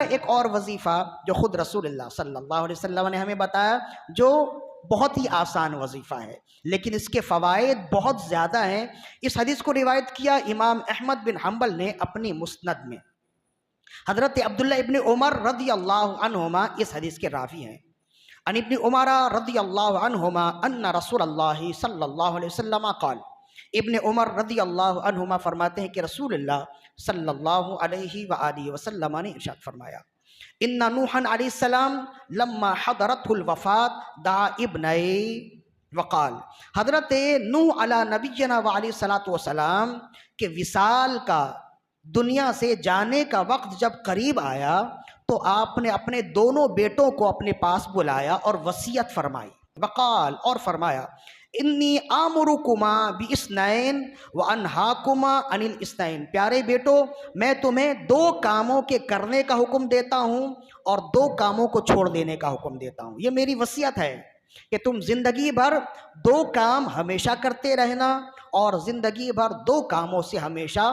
ایک اور وظیفہ جو خود رسول اللہ صلی اللہ علیہ وسلم نے ہمیں بتایا، جو بہت ہی آسان وظیفہ ہے لیکن اس کے فوائد بہت زیادہ ہیں۔ اس حدیث کو روایت کیا امام احمد بن حنبل نے اپنی مسند میں۔ حضرت عبداللہ ابن عمر رضی اللہ عنہما اس حدیث کے راوی ہیں۔ عن ابن عمر رضی اللہ عنہما ان رسول اللہ صلی اللہ علیہ وسلم قال، ابن عمر رضی اللہ عنہما فرماتے ہیں کہ رسول اللہ صلی اللہ علیہ وآلہ وسلم نے ارشاد فرمایا، ان نوحا علیہ السلام لما حضرته الوفات دعا ابنئی وقال، حضرت نوح علی نبینا وعلیہ الصلاۃ والسلام کے وصال کا، دنیا سے جانے کا وقت جب قریب آیا تو آپ نے اپنے دونوں بیٹوں کو اپنے پاس بلایا اور وصیت فرمائی۔ وقال، اور فرمایا، انی آمرکما باثنین وانہاکما عن الاثنین، پیارے بیٹو میں تمہیں دو کاموں کے کرنے کا حکم دیتا ہوں اور دو کاموں کو چھوڑ دینے کا حکم دیتا ہوں۔ یہ میری وصیت ہے کہ تم زندگی بھر دو کام ہمیشہ کرتے رہنا اور زندگی بھر دو کاموں سے ہمیشہ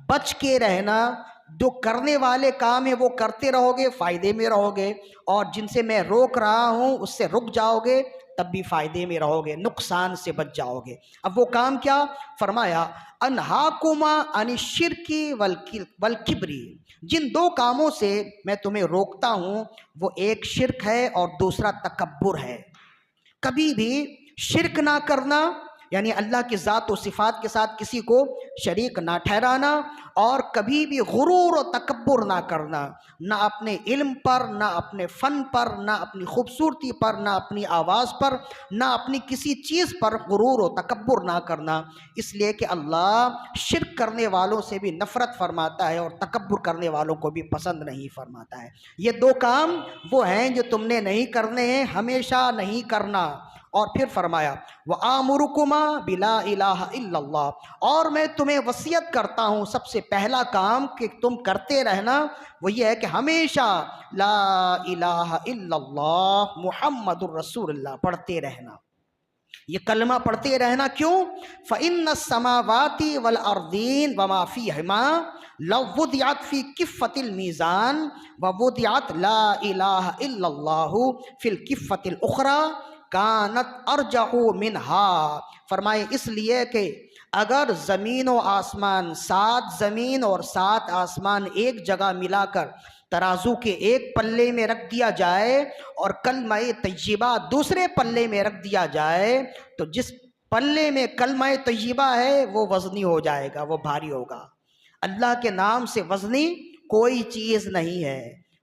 بچ کے رہنا۔ جو کرنے والے کام ہیں وہ کرتے رہو گے، فائدے میں رہو گے، اور جن سے میں روک رہا ہوں اس سے رک جاؤ گے تب بھی فائدے میں رہو گے، نقصان سے بچ جاؤ گے۔ اب وہ کام کیا؟ فرمایا، انہاکما عن الشرک والکبری، جن دو کاموں سے میں تمہیں روکتا ہوں وہ ایک شرک ہے اور دوسرا تکبر ہے۔ کبھی بھی شرک نہ کرنا، یعنی اللہ کی ذات و صفات کے ساتھ کسی کو شریک نہ ٹھہرانا، اور کبھی بھی غرور و تکبر نہ کرنا، نہ اپنے علم پر، نہ اپنے فن پر، نہ اپنی خوبصورتی پر، نہ اپنی آواز پر، نہ اپنی کسی چیز پر غرور و تکبر نہ کرنا، اس لیے کہ اللہ شرک کرنے والوں سے بھی نفرت فرماتا ہے اور تکبر کرنے والوں کو بھی پسند نہیں فرماتا ہے۔ یہ دو کام وہ ہیں جو تم نے نہیں کرنے ہیں، ہمیشہ نہیں کرنا۔ اور پھر فرمایا، وَآمُرُكُمَا بِلَا إِلَٰهَ إِلَّا اللَّهُ، اور میں تمہیں وصیت کرتا ہوں سب سے پہلا کام کہ تم کرتے رہنا وہ یہ ہے کہ ہمیشہ لا الہ الا اللہ محمد الرسول اللہ پڑھتے رہنا، یہ کلمہ پڑھتے رہنا۔ کیوں؟ فَإِنَّ السَّمَاوَاتِ وَالْأَرْضِينَ وَمَا فِيهِمَا لَوْ وُضِعَتْ فِي كِفَّةِ الْمِيزَانِ وَوُضِعَتْ لَا إِلَٰهَ إِلَّا اللَّهُ فِي الْكِفَّةِ الْأُخْرَى کانت ارجح منہا، فرمائے اس لیے کہ اگر زمین و آسمان، 7 زمین اور 7 آسمان ایک جگہ ملا کر ترازو کے ایک پلے میں رکھ دیا جائے اور کلمہ طیبہ دوسرے پلے میں رکھ دیا جائے تو جس پلے میں کلمہ طیبہ ہے وہ وزنی ہو جائے گا، وہ بھاری ہوگا۔ اللہ کے نام سے وزنی کوئی چیز نہیں ہے۔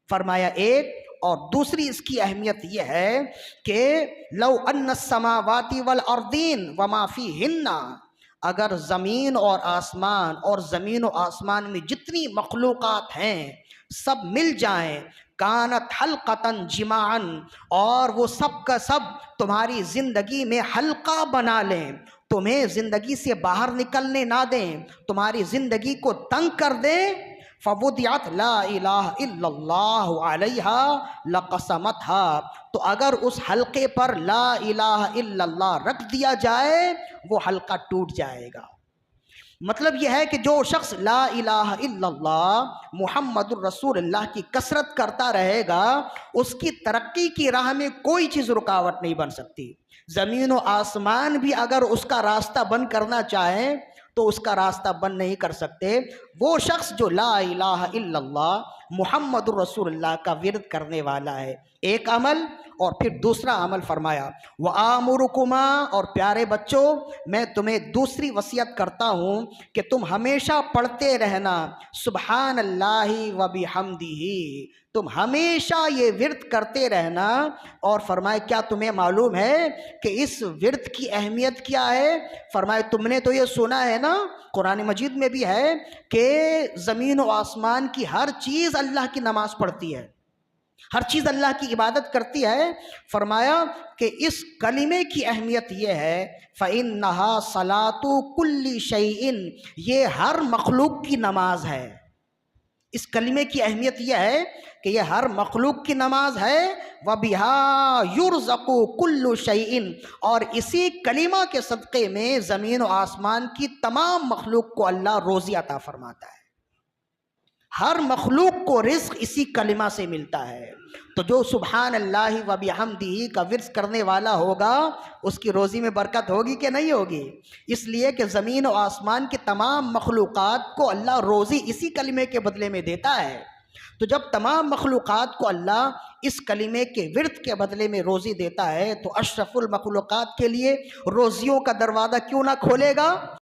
فرمایا ایک، اور دوسری اس کی اہمیت یہ ہے کہ لو ان السماوات والارضین وما فیہن، اگر زمین اور آسمان اور زمین و آسمان میں جتنی مخلوقات ہیں سب مل جائیں، کانت حلقۃ جماعا، اور وہ سب کا سب تمہاری زندگی میں حلقہ بنا لیں، تمہیں زندگی سے باہر نکلنے نہ دیں، تمہاری زندگی کو تنگ کر دیں، فَوُضِعَتْ لَا إِلَٰهَ إِلَّا اللَّهُ عَلَيْهَا لَقَسَمَتْهَا، تو اگر اس حلقے پر لا الہ الا اللہ رکھ دیا جائے وہ حلقہ ٹوٹ جائے گا۔ مطلب یہ ہے کہ جو شخص لا الہ الا اللہ محمد الرسول اللہ کی کثرت کرتا رہے گا اس کی ترقی کی راہ میں کوئی چیز رکاوٹ نہیں بن سکتی۔ زمین و آسمان بھی اگر اس کا راستہ بند کرنا چاہیں تو اس کا راستہ بند نہیں کر سکتے۔ وہ شخص جو لا الہ الا اللہ محمد الرسول اللہ کا ورد کرنے والا ہے، ایک عمل، اور پھر دوسرا عمل فرمایا، وَآمُرُكُمَا، اور پیارے بچوں میں تمہیں دوسری وصیت کرتا ہوں کہ تم ہمیشہ پڑھتے رہنا سبحان اللہ وبحمدہ، تم ہمیشہ یہ ورد کرتے رہنا۔ اور فرمائے کیا تمہیں معلوم ہے کہ اس ورد کی اہمیت کیا ہے؟ فرمائے تم نے تو یہ سنا ہے نا، قرآن مجید میں بھی ہے کہ زمین و آسمان کی ہر چیز اللہ کی نماز پڑھتی ہے، ہر چیز اللہ کی عبادت کرتی ہے۔ فرمایا کہ اس کلمے کی اہمیت یہ ہے، فَإِنَّهَا صَلَاةُ كُلِّ شَيْءٍ، یہ ہر مخلوق کی نماز ہے۔ اس کلمے کی اہمیت یہ ہے کہ یہ ہر مخلوق کی نماز ہے، وَبِهَا يُرْزَقُ كُلُّ شَيْءٍ، اور اسی کلمہ کے صدقے میں زمین و آسمان کی تمام مخلوق کو اللہ روزی عطا فرماتا ہے۔ ہر مخلوق کو رزق اسی کلمہ سے ملتا ہے۔ تو جو سبحان اللہ و بحمدہ کا ورد کرنے والا ہوگا اس کی روزی میں برکت ہوگی کہ نہیں ہوگی؟ اس لیے کہ زمین و آسمان کی تمام مخلوقات کو اللہ روزی اسی کلمے کے بدلے میں دیتا ہے۔ تو جب تمام مخلوقات کو اللہ اس کلمے کے ورد کے بدلے میں روزی دیتا ہے تو اشرف المخلوقات کے لیے روزیوں کا دروازہ کیوں نہ کھولے گا؟